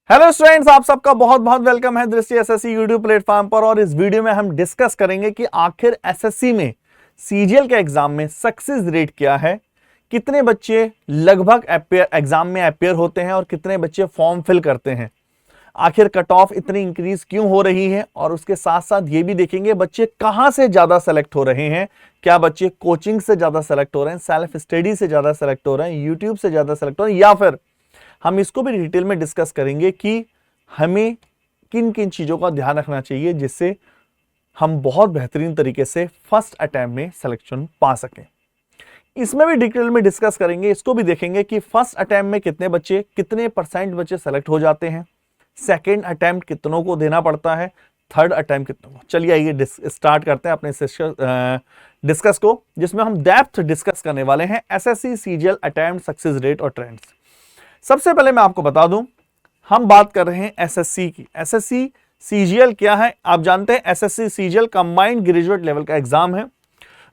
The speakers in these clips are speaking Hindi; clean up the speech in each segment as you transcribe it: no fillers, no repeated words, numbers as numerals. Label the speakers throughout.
Speaker 1: हेलो स्टूडेंट्स, आप सबका बहुत बहुत वेलकम है दृष्टि एसएससी यूट्यूब प्लेटफॉर्म पर। और इस वीडियो में हम डिस्कस करेंगे कि आखिर एसएससी में सीजीएल के एग्जाम में सक्सेस रेट क्या है, कितने बच्चे लगभग एग्जाम में अपेयर होते हैं और कितने बच्चे फॉर्म फिल करते हैं, आखिर कट ऑफ इतनी इंक्रीज क्यों हो रही है। और उसके साथ साथ ये भी देखेंगे बच्चे कहां से ज्यादा सेलेक्ट हो रहे हैं, क्या बच्चे कोचिंग से ज्यादा सेलेक्ट हो रहे हैं, सेल्फ स्टडी से ज्यादा सेलेक्ट हो रहे हैं, यूट्यूब से ज्यादा सेलेक्ट हो रहे हैं, या फिर हम इसको भी डिटेल में डिस्कस करेंगे कि हमें किन किन चीजों का ध्यान रखना चाहिए जिससे हम बहुत बेहतरीन तरीके से फर्स्ट अटेम्प्ट में सिलेक्शन पा सकें। इसमें भी डिटेल में डिस्कस करेंगे, इसको भी देखेंगे कि फर्स्ट अटेम्प्ट में कितने बच्चे, कितने परसेंट बच्चे सेलेक्ट हो जाते हैं, सेकेंड अटेम्प्ट कितनों को देना पड़ता है, थर्ड अटेम्प्ट कितनों को। चलिए आइए स्टार्ट करते हैं अपने डिस्कस को, जिसमें हम डेप्थ डिस्कस करने वाले हैं SSC CGL attempt success rate और ट्रेंड्स। सबसे पहले मैं आपको बता दूं, हम बात कर रहे हैं एसएससी की। एसएससी सीजीएल क्या है? आप जानते हैं SSC CGL combined graduate level का एग्जाम है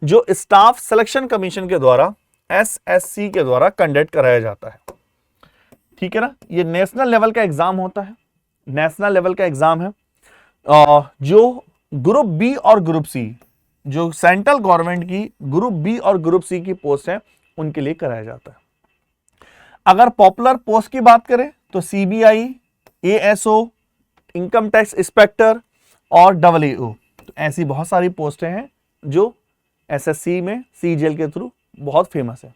Speaker 1: जो स्टाफ सिलेक्शन कमीशन के द्वारा एसएससी के द्वारा कंडक्ट कराया जाता है। ठीक है ना, ये नेशनल लेवल का एग्जाम होता है, नेशनल लेवल का एग्जाम है जो ग्रुप बी और ग्रुप सी, जो सेंट्रल गवर्नमेंट की ग्रुप बी और ग्रुप सी की पोस्ट है उनके लिए कराया जाता है। अगर पॉपुलर पोस्ट की बात करें तो CBI, ASO, income tax inspector और डबलईओ, तो ऐसी बहुत सारी पोस्टें हैं जो एसएससी में सीजीएल के थ्रू बहुत फेमस है।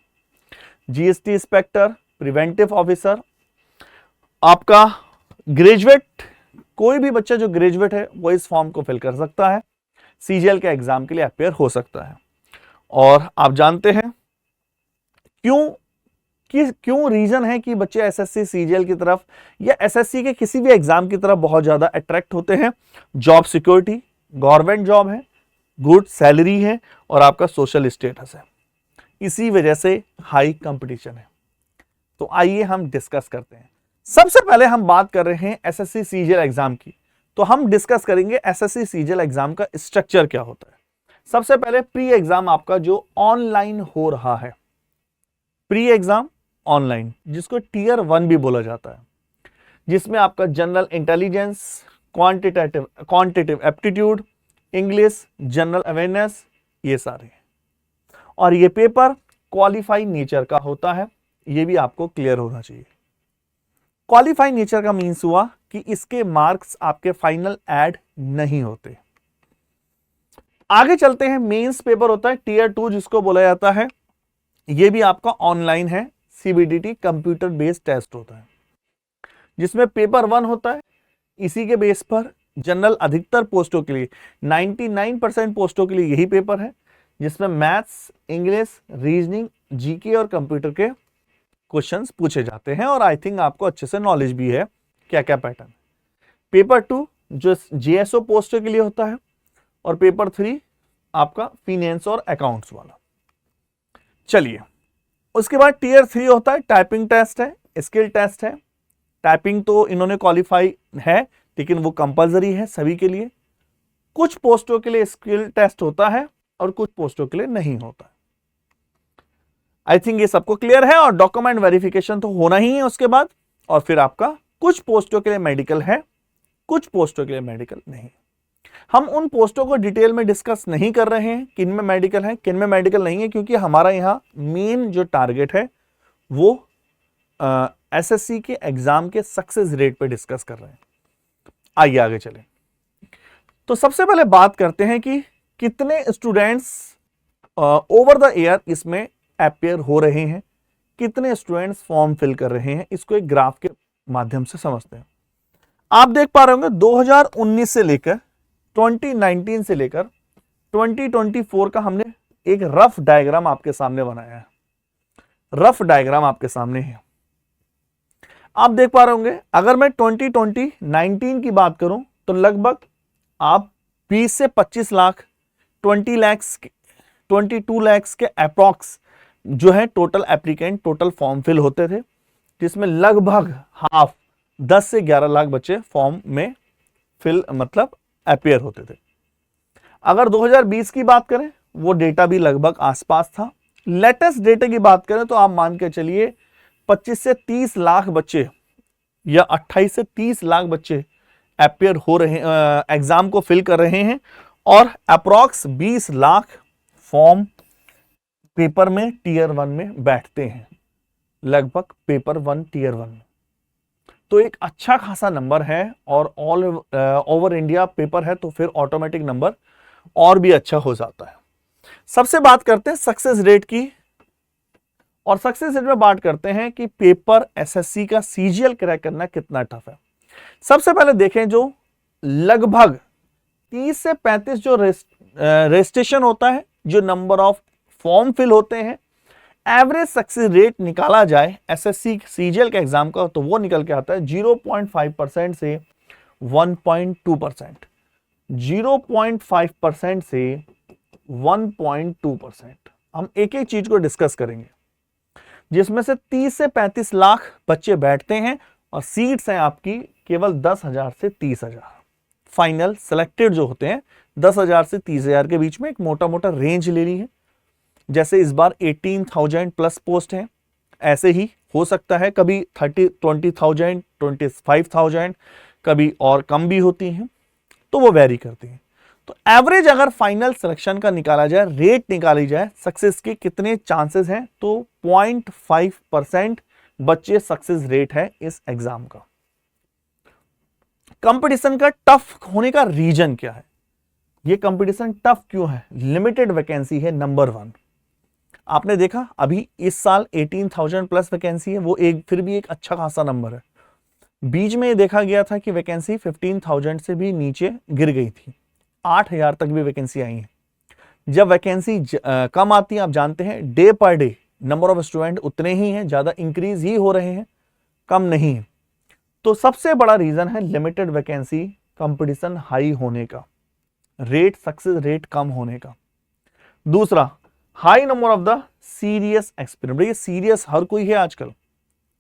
Speaker 1: जीएसटी इंस्पेक्टर, प्रिवेंटिव ऑफिसर, आपका ग्रेजुएट, कोई भी बच्चा जो ग्रेजुएट है वो इस फॉर्म को फिल कर सकता है, सीजीएल के एग्जाम के लिए अपेयर हो सकता है। और आप जानते हैं क्यों रीजन है कि बच्चे एसएससी सीजीएल की तरफ या एसएससी के किसी भी एग्जाम की तरफ बहुत ज्यादा अट्रैक्ट होते हैं। जॉब सिक्योरिटी, गवर्नमेंट जॉब है, गुड सैलरी है और आपका सोशल स्टेटस है, इसी वजह से हाई कंपटीशन है। तो आइए हम डिस्कस करते हैं। सबसे पहले हम बात कर रहे हैं एसएससी सीजीएल एग्जाम की, तो हम डिस्कस करेंगे एसएससी सीजीएल एग्जाम का स्ट्रक्चर क्या होता है। सबसे पहले प्री एग्जाम आपका जो ऑनलाइन हो रहा है, प्री एग्जाम ऑनलाइन, जिसको टीयर 1 भी बोला जाता है, जिसमें आपका general intelligence, quantitative aptitude, English, general awareness, ये सारे। और ये पेपर क्वालिफाइड नेचर का होता है, ये भी आपको क्लियर होना चाहिए। क्वालिफाइड नेचर का मीन्स हुआ कि इसके मार्क्स आपके फाइनल ऐड नहीं होते। आगे चलते हैं, मेंस पेपर होता है टीयर 2 जिसको बोला जाता है, ये भी आपका ऑनलाइन है, सीबीडीटी कंप्यूटर बेस्ड टेस्ट होता है, जिसमें पेपर 1 होता है। इसी के बेस पर जनरल अधिकतर पोस्टों के लिए 99% पोस्टों के लिए यही पेपर है, जिसमें मैथ्स, इंग्लिश, रीजनिंग, जीके और कंप्यूटर के क्वेश्चंस पूछे जाते हैं। और आई थिंक आपको अच्छे से नॉलेज भी है क्या क्या पैटर्न। पेपर 2 जो जीएसओ पोस्टों के लिए होता है, और पेपर 3 आपका फिनेंस और अकाउंट्स वाला। चलिए, उसके बाद टीयर 3 होता है, टाइपिंग टेस्ट है, स्किल टेस्ट है। टाइपिंग तो इन्होंने क्वालिफाई है, लेकिन वो कंपलसरी है सभी के लिए। कुछ पोस्टों के लिए स्किल टेस्ट होता है और कुछ पोस्टों के लिए नहीं होता। आई थिंक ये सबको क्लियर है। और डॉक्यूमेंट वेरिफिकेशन तो होना ही है उसके बाद। और फिर आपका कुछ पोस्टों के लिए मेडिकल है, कुछ पोस्टों के लिए मेडिकल नहीं। हम उन पोस्टों को डिटेल में डिस्कस नहीं कर रहे हैं किन में मेडिकल है किन में मेडिकल नहीं है, क्योंकि हमारा यहाँ मेन जो टारगेट है वो एसएससी के एग्जाम के सक्सेस रेट पे डिस्कस कर रहे हैं। आइए आगे चलें। तो सबसे पहले बात करते हैं कि कितने स्टूडेंट्स ओवर द ईयर इसमें अपेयर हो रहे हैं, कितने स्टूडेंट्स फॉर्म फिल कर रहे हैं। इसको एक ग्राफ के माध्यम से समझते हैं। आप देख पा रहे होंगे 2019 से लेकर 2019 से लेकर 2024 का हमने एक रफ डायग्राम आपके सामने बनाया है। रफ डायग्राम आपके सामने है, आप देख पा रहे होंगे। अगर मैं 2019 की बात करूं तो लगभग आप 20 से 25 लाख, 22 लाख के अप्रॉक्स जो है total applicant, total form fill होते थे, जिसमें लगभग हाफ 10 से 11 लाख बच्चे फॉर्म में फिल मतलब अपेयर होते थे। अगर 2020 की बात करें वो डेटा भी लगभग आसपास था। लेटेस्ट डेटा की बात करें तो आप मान के चलिए 25 से 30 लाख बच्चे या 28 से 30 लाख बच्चे अपियर हो रहे एग्जाम को फिल कर रहे हैं और अप्रॉक्स 20 लाख फॉर्म पेपर में टीयर 1 में बैठते हैं, लगभग पेपर 1 टीयर 1 में। तो एक अच्छा खासा नंबर है और ऑल ओवर इंडिया पेपर है तो फिर ऑटोमेटिक नंबर और भी अच्छा हो जाता है। सबसे बात करते हैं सक्सेस रेट की, और सक्सेस रेट में बात करते हैं कि पेपर एसएससी का सीजीएल क्रैक करना कितना टफ है। सबसे पहले देखें, जो लगभग 30 से 35 जो रजिस्ट्रेशन होता है, जो नंबर ऑफ फॉर्म फिल होते हैं, एवरेज सक्सेस रेट निकाला जाए एसएससी सीजीएल के एग्जाम का तो वो निकल के आता है 0.5% से 1.2%, 0.5% से 1.2%। हम एक एक चीज को डिस्कस करेंगे, जिसमें से 30 से 35 लाख बच्चे बैठते हैं और सीट्स हैं आपकी केवल 10,000 से 30,000। फाइनल सेलेक्टेड जो होते हैं 10,000 से 30,000 के बीच में एक मोटा मोटा रेंज ले ली है। जैसे इस बार 18,000 प्लस पोस्ट है, ऐसे ही हो सकता है कभी 20,000, 25,000, कभी और कम भी होती हैं, तो वो वेरी करती हैं। तो एवरेज अगर फाइनल सिलेक्शन का निकाला जाए, रेट निकाली जाए सक्सेस के कितने चांसेस हैं, तो 0.5% बच्चे सक्सेस रेट है इस एग्जाम का। कंपटीशन का टफ होने का रीजन क्या है? ये कंपटीशन टफ क्यों है? लिमिटेड वैकेंसी है, नंबर 1। आपने देखा अभी इस साल 18,000 प्लस वैकेंसी है, वो एक फिर भी एक अच्छा खासा नंबर है। बीच में ये देखा गया था कि वैकेंसी 15,000 से भी नीचे गिर गई थी, 8,000 तक भी वैकेंसी आई है। जब वैकेंसी कम आती है, आप जानते हैं day per day number of student उतने ही हैं, ज्यादा इंक्रीज ही हो रहे हैं, कम नहीं है। तो सबसे बड़ा रीजन है लिमिटेड वैकेंसी, कंपटीशन हाई होने का, रेट सक्सेस रेट कम होने का। दूसरा, high number of the serious experience. ये सीरियस हर कोई है आजकल,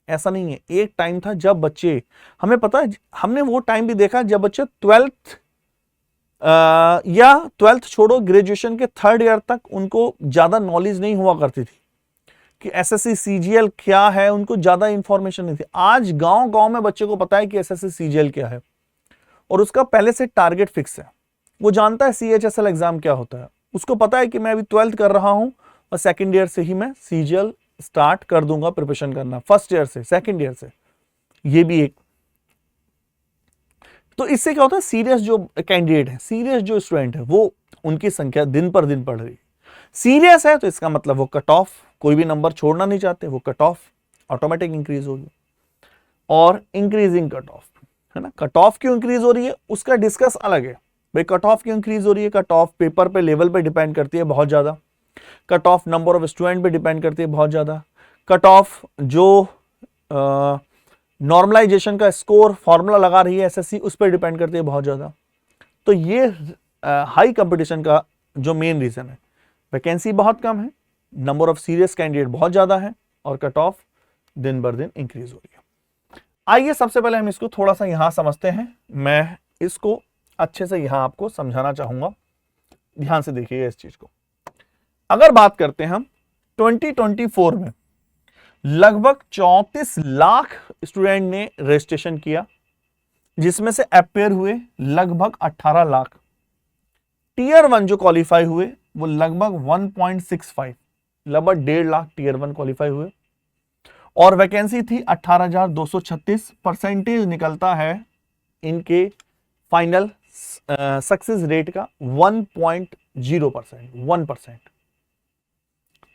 Speaker 1: ऐसा नहीं है। एक टाइम था जब बच्चे, हमें पता है, हमने वो टाइम भी देखा जब बच्चे 12th या 12th छोड़ो, ग्रेजुएशन के 3rd ईयर तक उनको ज्यादा नॉलेज नहीं हुआ करती थी कि एसएससी सीजीएल क्या है, उनको ज्यादा इंफॉर्मेशन नहीं थी। आज गांव गांव में बच्चे को पता है कि एसएससी सीजीएल क्या है और उसका पहले से टारगेट फिक्स है। वो जानता है सीएचएसएल एग्जाम क्या होता है, उसको पता है कि मैं अभी 12th कर रहा हूं और 2nd ईयर से ही मैं सीजीएल स्टार्ट कर दूंगा प्रिपरेशन करना, 1st ईयर से, 2nd ईयर से। ये भी एक, तो इससे क्या होता है, सीरियस जो कैंडिडेट है, सीरियस जो स्टूडेंट है, वो उनकी संख्या दिन पर दिन बढ़ रही है। सीरियस है तो इसका मतलब वो कट ऑफ, कोई भी नंबर छोड़ना नहीं चाहते, वो कट ऑफ ऑटोमेटिक इंक्रीज होगी। और इंक्रीजिंग कट ऑफ है ना, कट ऑफ क्यों इंक्रीज हो रही है उसका डिस्कस अलग है भाई। कट ऑफ क्यों इंक्रीज हो रही है? कट ऑफ पेपर पे, लेवल पे डिपेंड करती है बहुत ज्यादा। Cut off number of student पे डिपेंड करती है बहुत ज्यादा। कट ऑफ जो नॉर्मलाइजेशन का स्कोर फॉर्मूला लगा रही है एसएससी, उस पर डिपेंड करती है बहुत ज्यादा। तो ये हाई कंपटीशन का जो मेन रीजन है, वैकेंसी बहुत कम है, नंबर ऑफ सीरियस कैंडिडेट बहुत ज्यादा है और कट ऑफ दिन बर दिन इंक्रीज हो रही है। आइए सबसे पहले हम इसको थोड़ा सा यहां समझते हैं। मैं इसको अच्छे से यहां आपको समझाना चाहूंगा, ध्यान से देखिए इस चीज को। अगर बात करते हैं हम 2024 में लगभग 34 लाख स्टूडेंट ने रजिस्ट्रेशन किया, जिसमें से अपेयर हुए लगभग 18 लाख। टीयर 1 जो क्वालिफाई हुए वो लगभग 1.65, लगभग 1.5 लाख टीयर 1 क्वालिफाई हुए और वैकेंसी थी 18,236। परसेंटेज निकलता है इनके फाइनल सक्सेस रेट का 1.0%, 1%,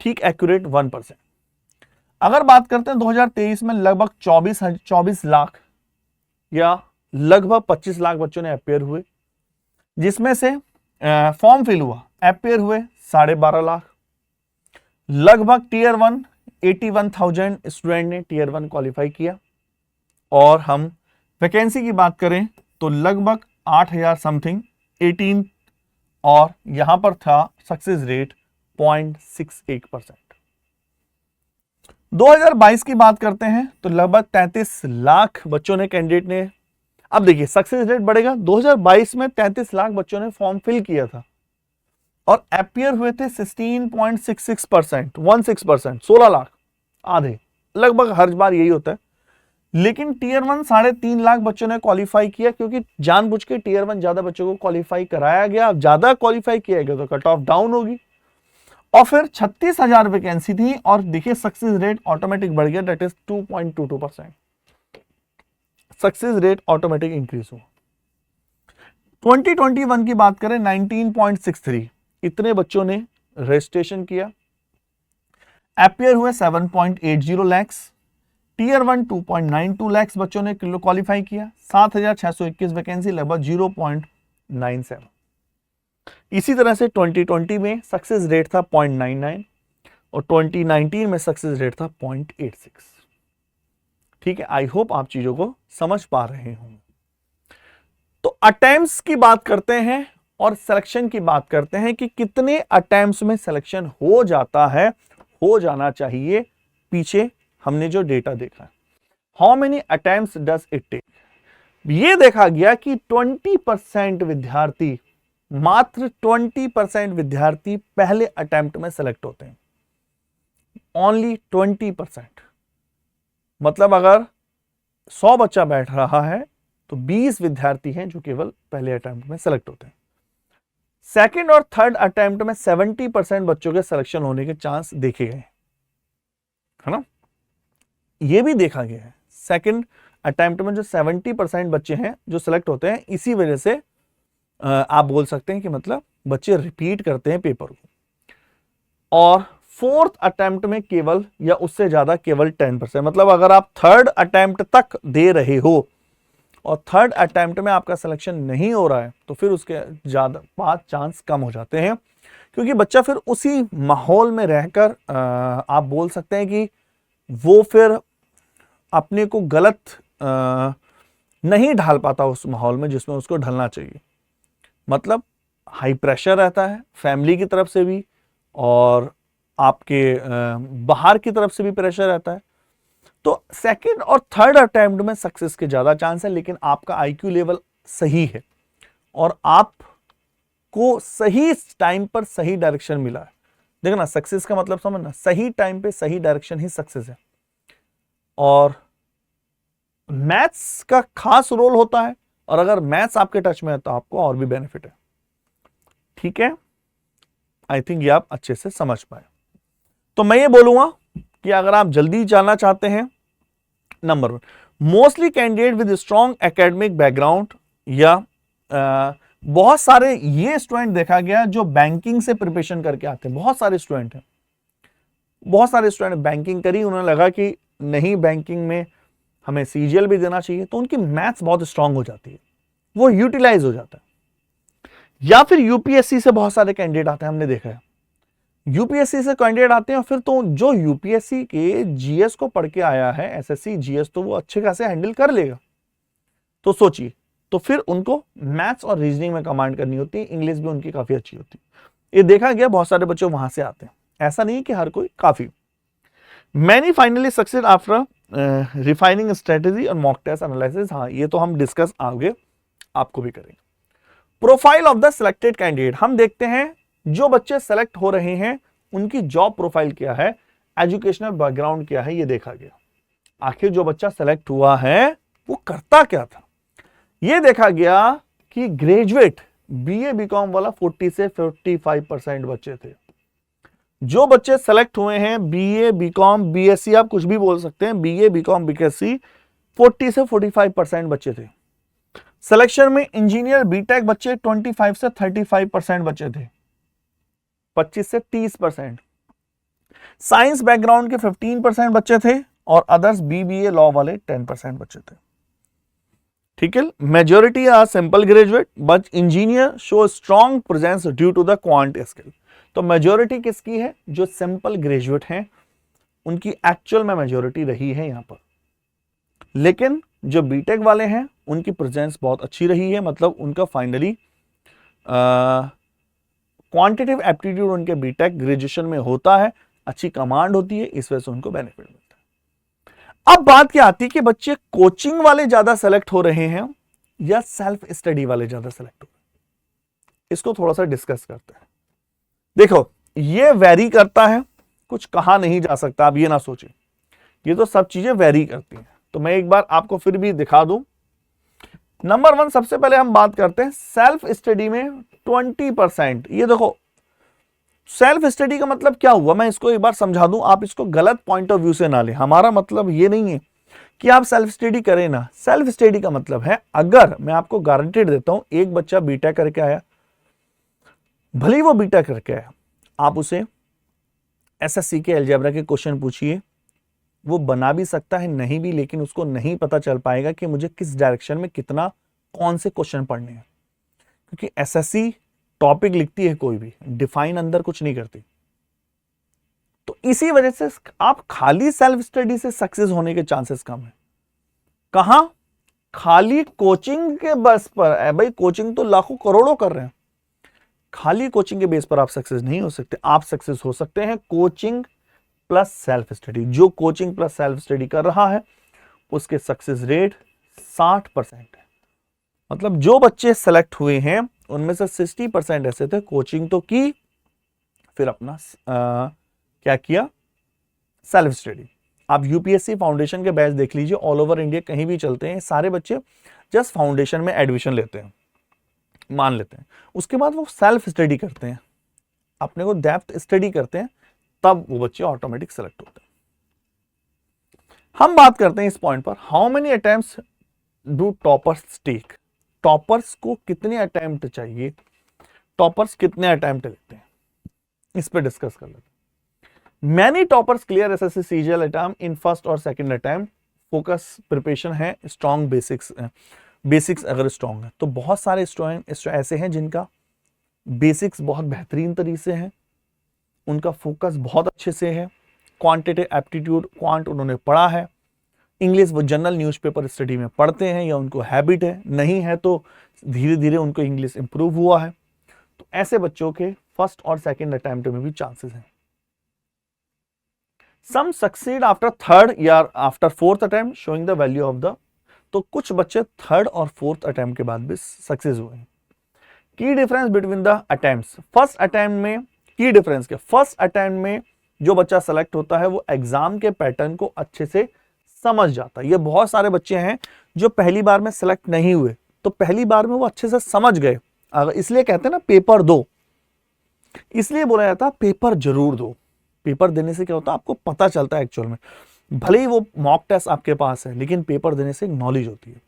Speaker 1: ठीक एक्यूरेट 1%। अगर बात करते हैं 2023 में लगभग 24 लाख या लगभग 25 लाख बच्चों ने अपेयर हुए, जिसमें से फॉर्म फिल हुआ, अपेयर हुए 12.5 लाख। लगभग टीयर 1 81,000 स्टूडेंट ने टीयर 1 क्वालिफाई किया और हम वैकेंसी की बात करें तो लगभग 8,000 समथिंग 18, और यहां पर था सक्सेस रेट 0.68%। 2022 की बात करते हैं तो लगभग 33 लाख बच्चों ने, कैंडिडेट ने, अब देखिए सक्सेस रेट बढ़ेगा। 2022 में 33 लाख बच्चों ने फॉर्म फिल किया था और अपियर हुए थे 16.66%, 16%, 16 लाख, आधे। लगभग हर बार यही होता है लेकिन टीयर 1 3.5 लाख बच्चों ने क्वालिफाई किया, क्योंकि जानबूझ के टीयर 1 ज्यादा बच्चों को क्वालिफाई कराया गया। अब ज्यादा क्वालिफाई किया गया तो कट ऑफ डाउन होगी। और फिर 36,000 वैकेंसी थी और देखिए सक्सेस रेट ऑटोमेटिक बढ़ गया, that is 2.22%। Success rate automatic increase हुआ। 2021 की बात करें 19.63 इतने बच्चों ने रजिस्ट्रेशन किया। अपीयर हुए 7.80 लाख। टीयर 1 2.92 लाख बच्चों ने क्वालिफाई किया। 7,621 वैकेंसी, लगभग 0.97। इसी तरह से 2020 में सक्सेस रेट था 0.99 और 2019 में सक्सेस रेट था 0.86। ठीक है, आई होप आप चीजों को समझ पा रहे होंगे। तो अटेम्प्ट्स की बात करते हैं और सिलेक्शन की बात करते हैं कि कितने अटेम्प्ट्स में सिलेक्शन हो जाता है, हो जाना चाहिए। पीछे हमने जो डेटा देखा है, how many attempts does it take, ये देखा गया कि 20% विद्यार्थी, मात्र 20% विद्यार्थी पहले अटेम्प्ट में सेलेक्ट होते हैं। ओनली 20%। मतलब अगर 100 बच्चा बैठ रहा है तो 20 विद्यार्थी हैं जो केवल पहले अटेम्प्ट में सेलेक्ट होते हैं। सेकंड और थर्ड अटेम्प्ट में 70% बच्चों के सिलेक्शन होने के चांस देखे गए, है ना। यह भी देखा गया है सेकंड अटेम्प्ट में जो 70% बच्चे हैं जो सिलेक्ट होते हैं, इसी वजह से आप बोल सकते हैं कि मतलब बच्चे रिपीट करते हैं पेपर को। और फोर्थ अटेम्प्ट में केवल या उससे ज्यादा केवल 10%। मतलब अगर आप थर्ड अटेम्प्ट तक दे रहे हो और थर्ड अटेम्प्ट में आपका सिलेक्शन नहीं हो रहा है तो फिर उसके ज्यादा 5 चांस कम हो जाते हैं, क्योंकि बच्चा फिर उसी माहौल में रहकर आप बोल सकते हैं कि वो फिर अपने को गलत नहीं ढाल पाता उस माहौल में जिसमें उसको ढलना चाहिए। मतलब हाई प्रेशर रहता है फैमिली की तरफ से भी और आपके बाहर की तरफ से भी प्रेशर रहता है। तो सेकंड और थर्ड अटेम्प्ट में सक्सेस के ज्यादा चांस है, लेकिन आपका आईक्यू लेवल सही है और आपको सही टाइम पर सही डायरेक्शन मिला है। देखो ना, सक्सेस का मतलब समझना, सही टाइम पे सही डायरेक्शन ही सक्सेस है। और मैथ्स का खास रोल होता है, और अगर मैथ्स आपके टच में है तो आपको और भी बेनिफिट है। ठीक है, आई थिंक ये आप अच्छे से समझ पाए। तो मैं ये बोलूंगा कि अगर आप जल्दी जानना चाहते हैं, number 1, mostly candidate with strong academic background, या बहुत सारे ये स्टूडेंट देखा गया जो बैंकिंग से प्रिपरेशन करके आते हैं। बहुत सारे स्टूडेंट हैं, बहुत सारे स्टूडेंट बैंकिंग करी, उन्हें लगा कि नहीं बैंकिंग में हमें सीजीएल भी देना चाहिए, तो उनकी मैथ्स बहुत स्ट्रांग हो जाती है, वो यूटिलाइज हो जाता है। या फिर यूपीएससी से बहुत सारे कैंडिडेट आते हैं, हमने देखा है यूपीएससी से कैंडिडेट आते हैं, फिर तो जो यूपीएससी के जीएस को पढ़ के आया है, एसएससी जीएस, तो वो अच्छे खासे हैंडल कर लेगा। तो सोचिए, तो फिर उनको मैथ्स और रीजनिंग में कमांड करनी होती है, इंग्लिश भी उनकी काफी अच्छी होती है। ये देखा गया, बहुत सारे बच्चे वहां से आते हैं, ऐसा नहीं कि हर कोई, काफी। Many finally success after refining strategy और मॉक टेस्ट एनालिसिस। हाँ, ये तो हम डिस्कस आगे आपको भी करेंगे। Profile of the selected candidate, हम देखते हैं जो बच्चे सेलेक्ट हो रहे हैं उनकी जॉब प्रोफाइल क्या है, एजुकेशनल बैकग्राउंड क्या है, ये देखा गया। आखिर जो बच्चा सेलेक्ट हुआ है वो करता क्या था, ये देखा गया कि ग्रेजुएट बीए बीकॉम वाला 40 से 45% बच्चे थे। जो बच्चे सेलेक्ट हुए हैं बीए बीकॉम बीएससी, आप कुछ भी बोल सकते हैं, बीए बीकॉम बीएससी, 40 से 45% बच्चे थे। सिलेक्शन में इंजीनियर बीटेक बच्चे 25 से 35% बच्चे थे, 25 से 30%। साइंस बैकग्राउंड के 15% बच्चे थे और अदर्स बीबीए लॉ वाले 10% बच्चे थे। ठीक है, majority are simple graduate but engineer show strong presence due to the quant skill. तो मेजॉरिटी किसकी है, जो सिंपल ग्रेजुएट हैं उनकी एक्चुअल में मेजॉरिटी रही है यहां पर। लेकिन जो बीटेक वाले हैं उनकी प्रेजेंस बहुत अच्छी रही है, मतलब उनका फाइनली क्वांटिटेटिव एप्टीट्यूड उनके बीटेक ग्रेजुएशन में होता है, अच्छी कमांड होती है, इस वजह से उनको बेनिफिट मिलता है। अब बात क्या आती है कि बच्चे कोचिंग वाले ज्यादा सेलेक्ट हो रहे हैं या सेल्फ स्टडी वाले ज्यादा सेलेक्ट हो रहे हैं, इसको थोड़ा सा डिस्कस करते हैं। देखो, ये वेरी करता है, कुछ कहा नहीं जा सकता, आप ये ना सोचें, ये तो सब चीजें वेरी करती हैं। तो मैं एक बार आपको फिर भी दिखा दूं। नंबर 1 सबसे पहले हम बात करते हैं सेल्फ स्टडी में 20%। ये देखो सेल्फ स्टडी का मतलब क्या हुआ, मैं इसको एक बार समझा दूं, आप इसको गलत पॉइंट ऑफ व्यू से ना लें। हमारा मतलब ये नहीं है कि आप सेल्फ स्टडी करें ना। सेल्फ स्टडी का मतलब है, अगर मैं आपको गारंटी देता हूं एक बच्चा बीटेक करके आया, भले ही वो बीटेक करके आया, आप उसे एसएससी के अलजेब्रा के क्वेश्चन पूछिए, वो बना भी सकता है नहीं भी, लेकिन उसको नहीं पता चल पाएगा कि मुझे किस डायरेक्शन में कितना कौन से क्वेश्चन पढ़ने हैं, क्योंकि एसएससी टॉपिक लिखती है कोई भी, डिफाइन अंदर कुछ नहीं करती। तो इसी वजह से आप खाली सेल्फ स्टडी से सक्सेस होने के चांसेस कम है। कहां? खाली कोचिंग के बस पर। भाई कोचिंग तो लाखों करोड़ों कर रहे हैं, खाली कोचिंग के बेस पर आप सक्सेस नहीं हो सकते। आप सक्सेस हो सकते हैं कोचिंग प्लस सेल्फ स्टडी। जो कोचिंग प्लस सेल्फ स्टडी कर रहा है उसके सक्सेस रेट 60% है। मतलब जो बच्चे सेलेक्ट हुए हैं उनमें से 60% ऐसे थे कोचिंग तो की, फिर अपना क्या किया, सेल्फ स्टडी। आप यूपीएससी फाउंडेशन के बैच देख लीजिए, ऑल ओवर इंडिया कहीं भी चलते हैं, सारे बच्चे जस्ट फाउंडेशन में एडमिशन लेते हैं, मान लेते हैं, उसके बाद वो सेल्फ स्टडी करते हैं, अपने को डेप्थ स्टडी करते हैं, तब वो बच्चे ऑटोमेटिक सेलेक्ट होते हैं। हम बात करते हैं इस पॉइंट पर, how many attempts do toppers take. Toppers को कितने अटेम्प्ट चाहिए, टॉपर्स कितने अटेम्प्ट लेते हैं, इस पर डिस्कस कर लेते हैं। Many toppers clear SSC CGL attempt in first और सेकंड अटेम्प्ट। फोकस प्रिपरेशन है, स्ट्रॉन्ग बेसिक्स अगर स्ट्रॉन्ग है तो बहुत सारे स्टूडेंट ऐसे हैं जिनका बेसिक्स बहुत बेहतरीन तरीके से है, उनका फोकस बहुत अच्छे से है, क्वांटिटेटिव एप्टीट्यूड क्वांट उन्होंने पढ़ा है, इंग्लिश वो जनरल न्यूज़पेपर स्टडी में पढ़ते हैं या उनको हैबिट है, नहीं है तो धीरे धीरे उनको इंग्लिश इंप्रूव हुआ है। तो ऐसे बच्चों के फर्स्ट और सेकंड अटेम्प्ट में भी चांसेस हैं। सम सक्सीड आफ्टर थर्ड या after fourth attempt showing the value of the. तो कुछ बच्चे थर्ड और फोर्थ अटेम्प्ट के बाद भी सक्सेस हुए हैं। की difference between the attempts. First attempt में की डिफरेंस क्या, फर्स्ट अटेम्प्ट में जो बच्चा सेलेक्ट होता है वो एग्जाम के पैटर्न को अच्छे से समझ जाता है। ये बहुत सारे बच्चे हैं जो पहली बार में सेलेक्ट नहीं हुए, तो पहली बार में वो अच्छे से समझ गए। अगर इसलिए कहते हैं ना पेपर दो, इसलिए बोला जाता है पेपर जरूर दो। पेपर देने से क्या होता है, आपको पता चलता है एक्चुअल में, भले ही वो मॉक टेस्ट आपके पास है लेकिन पेपर देने से नॉलेज होती है।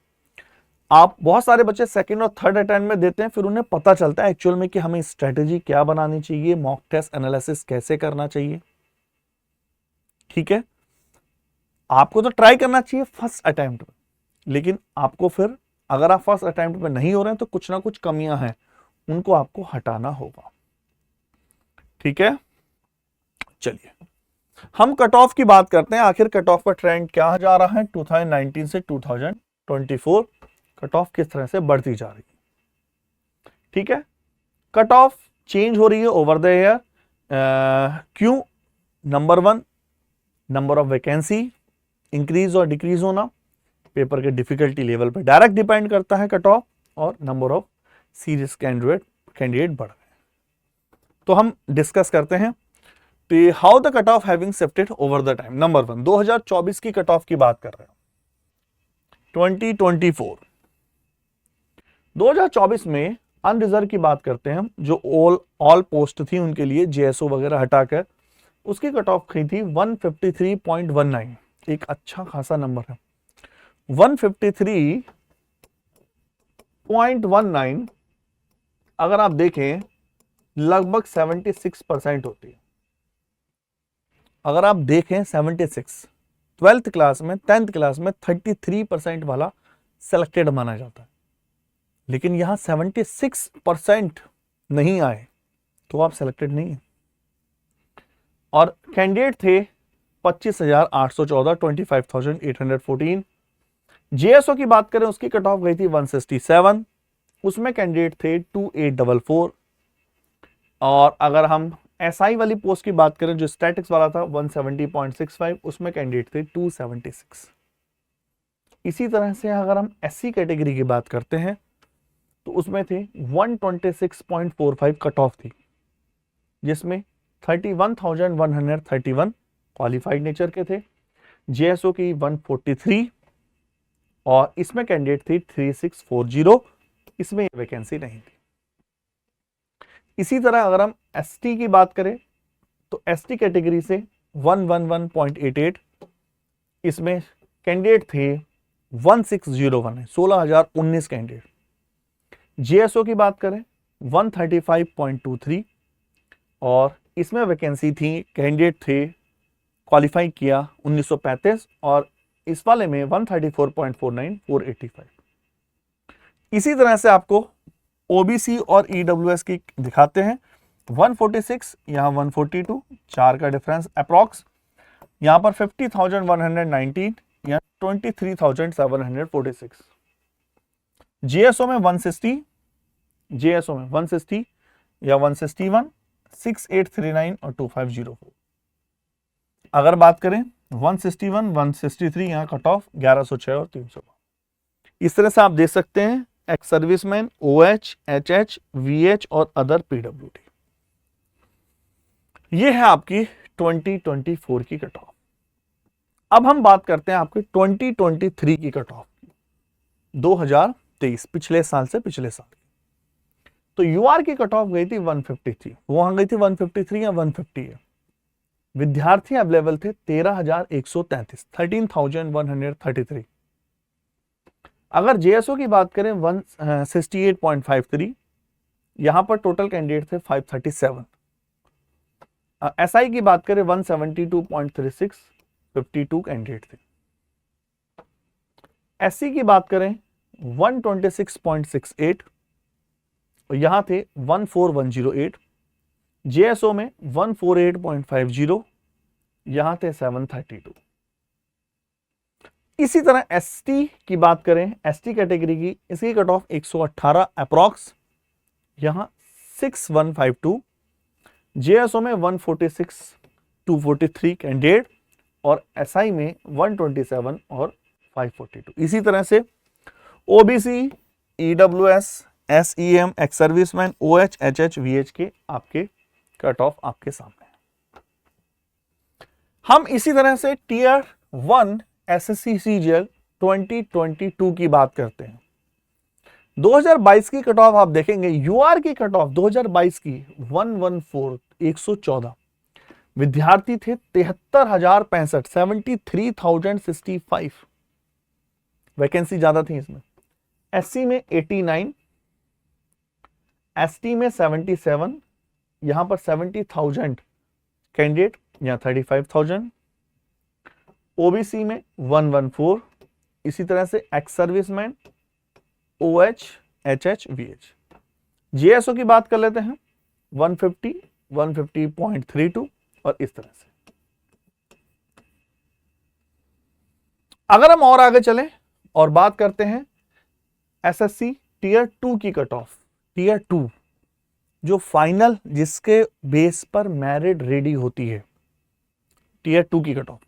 Speaker 1: आप बहुत सारे बच्चे सेकंड और थर्ड अटेम्प्ट में देते हैं, फिर उन्हें पता चलता है एक्चुअल में कि हमें स्ट्रेटेजी क्या बनानी चाहिए, मॉक टेस्ट एनालिसिस कैसे करना चाहिए। ठीक है, आपको तो ट्राई करना चाहिए फर्स्ट अटेम्प्ट में, लेकिन आपको फिर अगर आप फर्स्ट अटेम्प्ट में नहीं हो रहे हैं तो कुछ ना कुछ कमियां हैं, उनको आपको हटाना होगा। ठीक है, चलिए हम कट ऑफ की बात करते हैं। आखिर कट ऑफ का ट्रेंड क्या जा रहा है 2019 से 2024, कट ऑफ किस तरह से बढ़ती जा रही है। ठीक है, कट ऑफ चेंज हो रही है ओवर द ईयर। क्यों? Number 1 number of vacancy increase और डिक्रीज होना, पेपर के डिफिकल्टी लेवल पर डायरेक्ट डिपेंड करता है कट ऑफ, और नंबर ऑफ सीरियस कैंडिडेट बढ़ गए। तो हम डिस्कस करते हैं how the cut off having shifted over the time. Number 1 2024 की कट ऑफ की बात कर रहे हैं। 2024 2024 में अनरिजर्व की बात करते हैं हम, जो ऑल पोस्ट थी उनके लिए जेएसओ वगैरह हटाकर उसकी कट ऑफ गई थी 153.19, एक अच्छा खासा नंबर है। 153.19 अगर आप देखें लगभग 76% होती है। अगर आप देखें 76, 12th क्लास में 10th क्लास में 33% वाला सेलेक्टेड माना जाता है, लेकिन यहां 76% नहीं आए तो आप सेलेक्टेड नहीं है। और कैंडिडेट थे 25,814, 25,814। जेएसओ की बात करें उसकी कट ऑफ गई थी 167, उसमें कैंडिडेट थे 2844। और अगर हम एसआई वाली पोस्ट की बात करें जो स्टैटिक्स वाला था 170.65, उसमें कैंडिडेट थे 276। इसी तरह से अगर हम एससी कैटेगरी की बात करते हैं तो उसमें थे 126.45 कट ऑफ थी, जिसमें 31,131 क्वालिफाइड नेचर के थे। जेएसओ की 143 और इसमें कैंडिडेट थी 3640, इसमें वैकेंसी नहीं थी। इसी तरह अगर हम एसटी की बात करें तो एसटी कैटेगरी से 111.88, इसमें कैंडिडेट थे 1601 है, 16,019 कैंडिडेट। जेएसओ की बात करें 135.23 और इसमें वैकेंसी थी, कैंडिडेट थे क्वालिफाई किया 1935 और इस वाले में 134.49 485। इसी तरह से आपको ओबीसी और ईडब्ल्यूएस की दिखाते हैं 146 यहाँ 142, 4 का डिफरेंस अप्रॉक्स। यहाँ पर 50,119 या 23,746। जेएसओ में 160, जेएसओ में 160 या 161, 6839 और 2504। अगर बात करें 161, 163 यहाँ कट ऑफ 1106 और 300। इस तरह से आप देख सकते हैं ex serviceman, OH, HH, VH और अदर पीडब्ल्यूडी। ये है आपकी 2024 की कट ऑफ। अब हम बात करते हैं आपके 2023 की कट ऑफ, 2023 पिछले साल से पिछले साल। तो यूआर की कट ऑफ गई थी 153, वहां गई थी 153 या 150 है। विद्यार्थी अवेलेबल थे 13,133, 13,133। अगर जेएसओ की बात करें 168.53, यहां पर टोटल कैंडिडेट थे 537। एसआई की बात करें 172.36, 52 कैंडिडेट थे। एससी की बात करें 126.68 और यहां थे 14108। जेएसओ में 148.50, यहां थे 732। इसी तरह एसटी की बात करें, एसटी कैटेगरी की, इसकी कट ऑफ 118 अप्रॉक्स, यहां 6152। जेएसओ में 146 243 कैंडिडेट और एसआई में 127 और 542। इसी तरह से OBC, EWS, SEM, ex serviceman, OH, HH, VH के आपके कट ऑफ आपके सामने। हम इसी तरह से टीयर 1 एसएससी सीजीएल 2022 की बात करते हैं। 2022 की कट ऑफ आप देखेंगे, यूआर की कट ऑफ 2022 की 114 विद्यार्थी थे 73,065, 73,065। वैकेंसी ज्यादा थी इसमें। एससी में 89, एसटी में 77, यहां पर 70,000 कैंडिडेट या 35,000। ओबीसी में 114, इसी तरह से ex serviceman, OH, HH, VH. JSO की बात कर लेते हैं 150, 150.32 और इस तरह से। अगर हम और आगे चलें और बात करते हैं एसएससी टीयर 2 की कट ऑफ, टीयर 2 जो फाइनल जिसके बेस पर मेरिट रेडी होती है, टीयर 2 की कट ऑफ।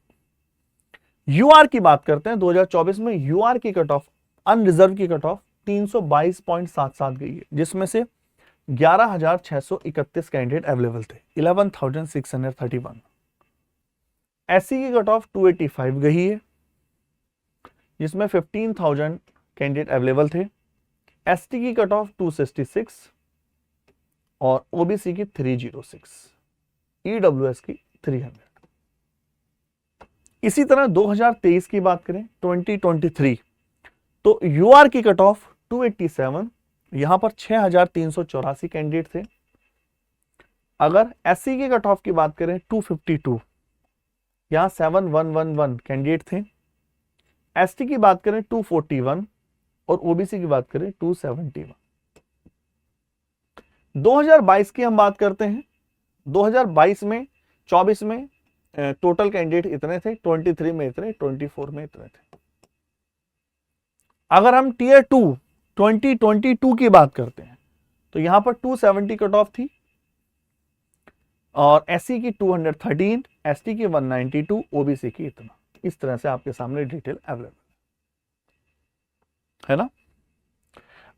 Speaker 1: यूआर की बात करते हैं 2024 में यूआर की कट ऑफ, अनरिजर्व की कट ऑफ 322.77 गई है, जिसमें से 11,631 कैंडिडेट अवेलेबल थे, 11,631। एससी की कट ऑफ 285 गई है, जिसमें 15,000 कैंडिडेट अवेलेबल थे। एसटी की कट ऑफ 266 और ओबीसी की 306, ईडब्ल्यूएस की 300। इसी तरह 2023 की बात करें 2023, तो यूआर की कट ऑफ 287, यहां पर 6,384 कैंडिडेट थे। अगर एससी की कट ऑफ की बात करें 252, यहां 7,111 कैंडिडेट थे। एसटी की बात करें 241 और ओबीसी की बात करें 271। 2022 की हम बात करते हैं, 2022 में 24 में टोटल कैंडिडेट इतने थे, 23 में इतने, 24 में इतने थे। अगर हम टीयर 2 2022 की बात करते हैं तो यहां पर 270 कट ऑफ थी और एससी की 213, एसटी की 192, ओबीसी की इतना। इस तरह से आपके सामने डिटेल अवेलेबल है ना।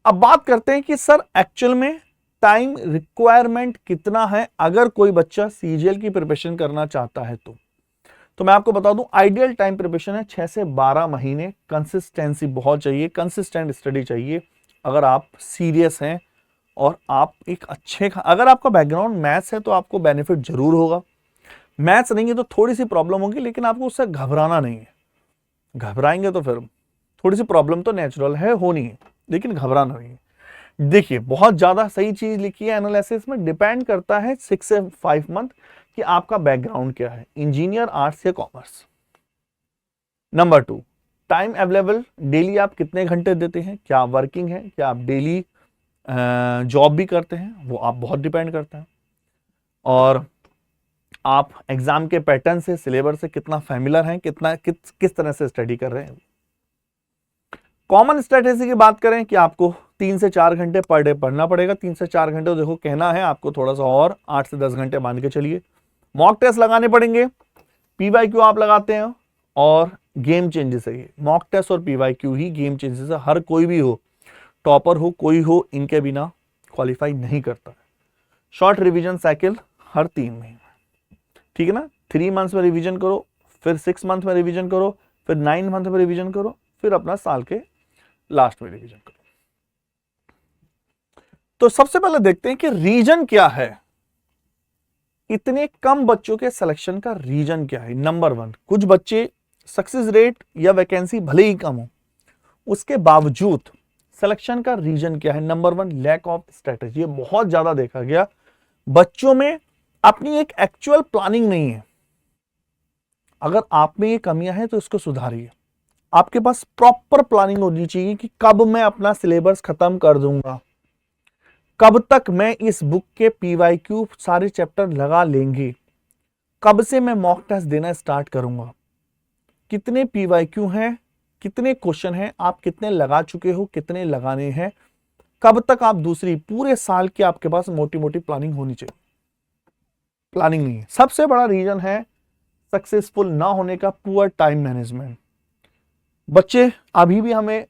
Speaker 1: अब बात करते हैं कि सर एक्चुअल में टाइम रिक्वायरमेंट कितना है अगर कोई बच्चा सीजीएल की प्रिपरेशन करना चाहता है तो मैं आपको बता दूं, आइडियल टाइम प्रिपरेशन है 6 से 12 महीने। कंसिस्टेंसी बहुत चाहिए, कंसिस्टेंट स्टडी चाहिए अगर आप सीरियस हैं और आप एक अच्छे, अगर आपका बैकग्राउंड मैथ्स है तो आपको बेनिफिट जरूर होगा। मैथ्स नहीं है तो थोड़ी सी प्रॉब्लम होगी, लेकिन आपको उससे घबराना नहीं है। घबराएंगे तो फिर थोड़ी सी प्रॉब्लम तो नेचुरल है, होनी है, लेकिन घबराना नहीं है। देखिए, बहुत ज्यादा सही चीज लिखी है एनालिसिस में, डिपेंड करता है 6 से 5 मंथ कि आपका बैकग्राउंड क्या है, इंजीनियर, आर्ट्स या commerce. Number 2, time available, daily आप कितने घंटे देते हैं, क्या आप वर्किंग है, क्या आप डेली जॉब भी करते हैं, वो आप बहुत डिपेंड करता है। और आप एग्जाम के पैटर्न से, सिलेबस से कितना फैमिलियर हैं, किस तरह से स्टडी कर रहे हैं। कॉमन स्ट्रेटेजी की बात करें कि आपको 3 से 4 घंटे पर डे पढ़ना पड़ेगा। 3 से 4 घंटे तो देखो कहना है आपको, थोड़ा सा और 8 से 10 घंटे मान के चलिए। मॉक टेस्ट लगाने पड़ेंगे, पीवाईक्यू आप लगाते हैं, और गेम चेंजेस है ये। मॉक टेस्ट और पीवाईक्यू ही गेम चेंजेस है। हर कोई भी हो, टॉपर हो, कोई हो, इनके बिना क्वालिफाई नहीं करता है। शॉर्ट रिवीजन साइकिल हर 3 महीने, ठीक है ना। 3 मंथ्स में रिवीजन करो, फिर 6 मंथ में रिवीजन करो, फिर 9 मंथ में रिवीजन करो, फिर अपना साल के लास्ट में रिवीजन करो। तो सबसे पहले देखते हैं कि रीजन क्या है, इतने कम बच्चों के सिलेक्शन का रीजन क्या है। नंबर 1, कुछ बच्चे सक्सेस रेट या वैकेंसी भले ही कम हो, उसके बावजूद सिलेक्शन का रीजन क्या है। Number 1, lack of strategy. ये बहुत ज्यादा देखा गया, बच्चों में अपनी एक एक्चुअल प्लानिंग नहीं है। अगर आप में ये कमियां हैं तो इसको सुधारिए। आपके पास प्रॉपर प्लानिंग होनी चाहिए कि कब मैं अपना सिलेबस खत्म कर दूंगा, कब तक मैं इस बुक के पीवाईक्यू सारे चैप्टर लगा लेंगे, कब से मैं मॉक टेस्ट देना स्टार्ट करूंगा, कितने पीवाईक्यू हैं, कितने क्वेश्चन हैं, आप कितने लगा चुके हो, कितने लगाने हैं, कब तक आप दूसरी, पूरे साल की आपके पास मोटी मोटी प्लानिंग होनी चाहिए। प्लानिंग नहीं है। सबसे बड़ा रीजन है सक्सेसफुल ना होने का, पुअर टाइम मैनेजमेंट। बच्चे अभी भी हमें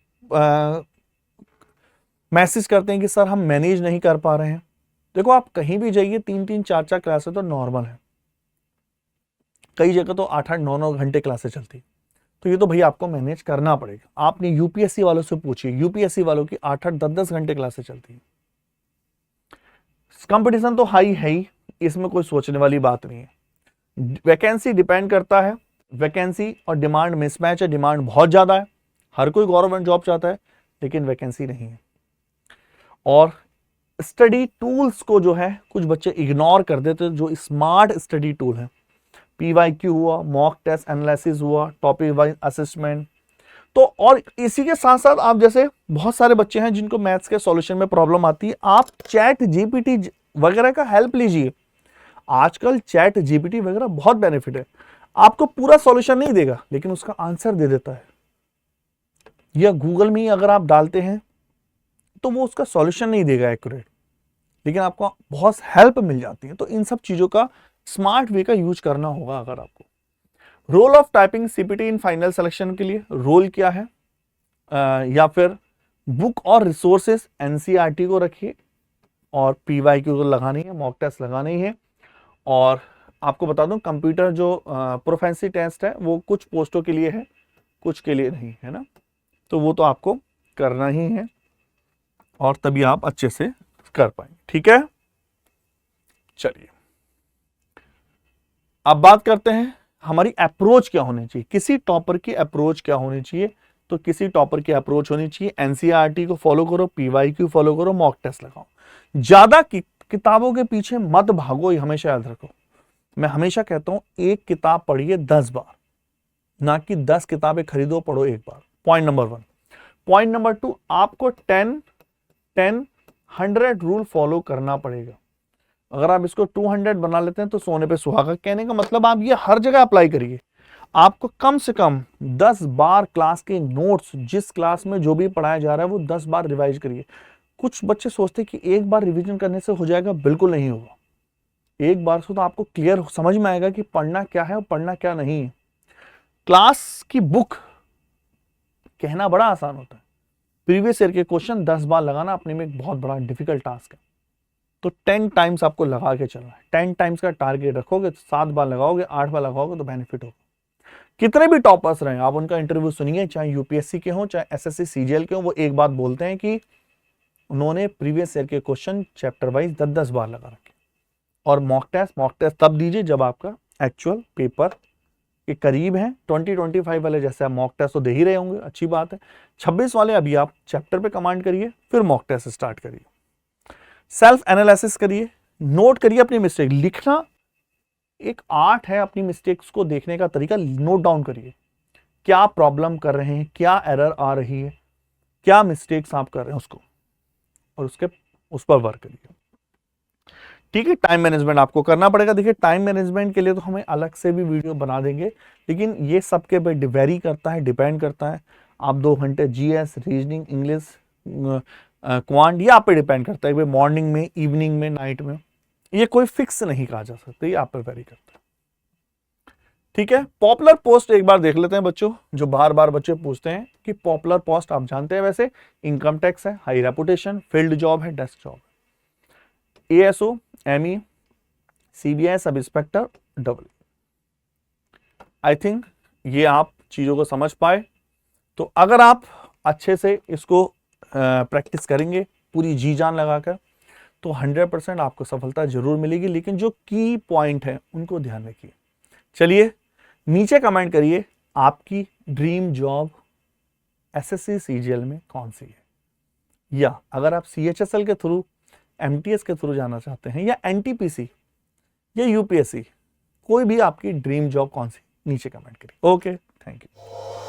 Speaker 1: मैसेज करते हैं कि सर हम मैनेज नहीं कर पा रहे हैं। देखो, आप कहीं भी जाइए, 3-3, 4-4 क्लासेस तो नॉर्मल है, कई जगह तो 8-8, 9-9 घंटे क्लासेस चलती, तो ये तो भैया आपको मैनेज करना पड़ेगा। आपने यूपीएससी वालों से पूछिए, यूपीएससी वालों की 8-8, 10-10 घंटे क्लासेस चलती है। कंपटीशन तो हाई है ही, इसमें कोई सोचने वाली बात नहीं है। वैकेंसी डिपेंड करता है, वैकेंसी और डिमांड मिसमैच है। डिमांड बहुत ज्यादा है, हर कोई गवर्नमेंट जॉब चाहता है, लेकिन वैकेंसी नहीं है। और स्टडी टूल्स को जो है कुछ बच्चे इग्नोर कर देते हैं, जो स्मार्ट स्टडी टूल है। पीवाईक्यू हुआ, मॉक टेस्ट एनालिसिस हुआ, टॉपिक वाइज असेसमेंट। तो और इसी के साथ साथ आप जैसे बहुत सारे बच्चे हैं जिनको मैथ्स के सॉल्यूशन में प्रॉब्लम आती है, आप चैट जीपीटी वगैरह का हेल्प लीजिए। आजकल चैट जीपीटी वगैरह बहुत बेनिफिट है। आपको पूरा सॉल्यूशन नहीं देगा, लेकिन उसका आंसर दे देता है। या गूगल में अगर आप डालते हैं तो वो उसका सॉल्यूशन नहीं देगा एक्यूरेट, लेकिन आपको बहुत हेल्प मिल जाती है। तो इन सब चीजों का स्मार्ट वे का यूज करना होगा। अगर आपको role of typing CPT in final selection के लिए रोल क्या है, या फिर बुक और रिसोर्सेस एनसीईआरटी को रखिए, और पीवाईक्यू को लगानी है, मॉक टेस्ट लगानी है। और आपको बता दूं, कंप्यूटर जो प्रोफेंसी टेस्ट है वो कुछ पोस्टों के लिए है, कुछ के लिए नहीं है ना, तो वो तो आपको करना ही है, और तभी आप अच्छे से कर पाएंगे। ठीक है, चलिए अब बात करते हैं हमारी अप्रोच क्या होनी चाहिए, किसी टॉपर की अप्रोच क्या होनी चाहिए। तो किसी टॉपर की अप्रोच होनी चाहिए, एनसीईआरटी को फॉलो करो, पीवाईक्यू फॉलो करो, मॉक टेस्ट लगाओ। ज्यादा किताबों के पीछे मत भागो, ये हमेशा याद रखो। मैं हमेशा कहता हूं, एक किताब पढ़िए 10 बार, ना कि 10 किताबें खरीदो पढ़ो एक बार। Point number 1। पॉइंट नंबर 2, आपको 10-10-100 रूल फॉलो करना पड़ेगा। अगर आप इसको 200 बना लेते हैं तो सोने पे सुहागा। कहने का मतलब आप ये हर जगह अप्लाई करिए। आपको कम से कम 10 बार क्लास के नोट्स, जिस क्लास में जो भी पढ़ाया जा रहा है वो 10 बार रिवाइज करिए। कुछ बच्चे सोचते हैं कि एक बार रिवीजन करने से हो जाएगा, बिल्कुल नहीं होगा। एक बार से तो आपको क्लियर समझ में आएगा कि पढ़ना क्या है और पढ़ना क्या नहीं है। क्लास की बुक कहना बड़ा आसान होता है, प्रीवियस ईयर के क्वेश्चन 10 बार लगाना अपने में एक बहुत बड़ा डिफिकल्ट टास्क है। तो 10 टाइम्स आपको लगा के चलना है। 10 टाइम्स का टारगेट रखोगे तो 7 बार लगाओगे, 8 बार लगाओगे तो बेनिफिट होगा। कितने भी टॉपर्स रहे, आप उनका इंटरव्यू सुनिए, चाहे यूपीएससी के हों चाहे एसएससी सीजीएल के हों, वो एक बात बोलते हैं कि उन्होंने प्रीवियस ईयर के क्वेश्चन चैप्टर वाइज 10-10 बार लगा रखे। और मॉक टेस्ट तब दीजिए जब आपका एक्चुअल पेपर के करीब है। 2025 वाले जैसे आप मॉक टेस्ट तो दे ही रहे होंगे, अच्छी बात है। 26 वाले अभी आप चैप्टर पे कमांड करिए, फिर मॉक टेस्ट स्टार्ट करिए। सेल्फ एनालिसिस करिए, नोट करिए अपनी मिस्टेक। लिखना एक आर्ट है, अपनी मिस्टेक्स को देखने का तरीका नोट डाउन करिए। क्या प्रॉब्लम कर रहे हैं, क्या एरर आ रही है, क्या मिस्टेक्स आप कर रहे हैं उसको, और उस पर वर्क करिए। ठीक है, टाइम मैनेजमेंट आपको करना पड़ेगा। देखिए टाइम मैनेजमेंट के लिए तो हमें अलग से भी वीडियो बना देंगे, लेकिन ये सबके पे वेरी करता है, डिपेंड करता है। आप 2 घंटे जीएस, रीजनिंग, इंग्लिश, क्वांट, ये आप पे डिपेंड करता है कि मॉर्निंग में, इवनिंग में, नाइट में, ये कोई फिक्स नहीं कहा जा सकता, ये आप पर वेरी करता है। ठीक है, पॉपुलर पोस्ट एक बार देख लेते हैं बच्चों, जो बार बार बच्चे पूछते हैं कि पॉपुलर पोस्ट आप जानते हैं वैसे, इनकम टैक्स है, हाई रेपुटेशन, फील्ड जॉब है, डेस्क जॉब है, ASO, ME, CBI sub inspector, double. I think ये आप चीजों को समझ पाए। तो अगर आप अच्छे से इसको प्रैक्टिस करेंगे पूरी जी जान लगाकर, तो 100% आपको सफलता जरूर मिलेगी। लेकिन जो की पॉइंट है उनको ध्यान रखिए। चलिए नीचे कमेंट करिए आपकी ड्रीम जॉब एसएससी सीजीएल में कौन सी है, या अगर आप सीएचएसएल के थ्रू, एमटीएस के थ्रू जाना चाहते हैं, या एनटीपीसी या यूपीएससी, कोई भी आपकी ड्रीम जॉब कौन सी, नीचे कमेंट करिए। Okay, thank you.